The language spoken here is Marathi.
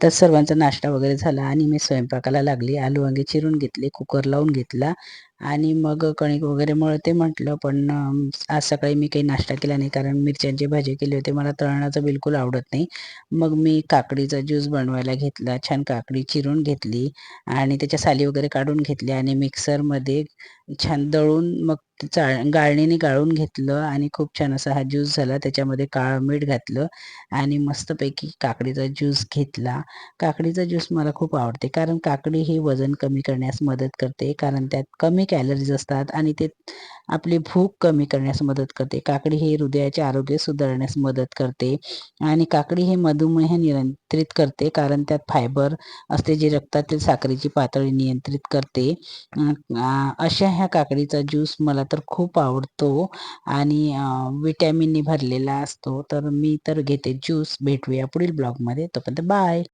तर सर्वांचा नाश्ता वगैरे झाला आणि मी स्वयंपाकाला लागली. आलू वांगे चिरून घेतले, कुकर लावून घेतला आणि मग कणिक वगैरे मळते म्हटलं, पण आज सकाळी मी काही नाश्ता केला नाही कारण मिरच्यांची भाजी केली होती. मला तळणाचं बिलकुल आवडत नाही. मग मी काकडीचा ज्यूस बनवायला घेतला. छान काकडी चिरून घेतली आणि त्याच्या साली वगैरे काढून घेतल्या आणि मिक्सरमध्ये छान दळून मग गाळणीने गाळून घेतलं आणि खूप छान असा हा ज्यूस झाला. त्याच्यामध्ये काळं मीठ घातलं आणि मस्तपैकी काकडीचा ज्यूस घेतला. काकडीचा ज्यूस मला खूप आवडते कारण काकडी ही वजन कमी करण्यास मदत करते कारण त्यात कमी कॅलरीज असतात आणि ते आपली भूक कमी करण्यास मदत करते. काकडी ही हृदयाचे आरोग्य सुधारण्यास मदत करते आणि काकडी हे मधुमेह नियंत्रित करते कारण त्यात फायबर असते जे रक्तातील साखरेची पातळी नियंत्रित करते. अशा ह्या काकडीचा ज्यूस मला तर खूप आवडतो आणि विटॅमिननी भरलेला असतो. तर मी तर घेते ज्यूस. भेटूया पुढील ब्लॉगमध्ये. तोपर्यंत बाय.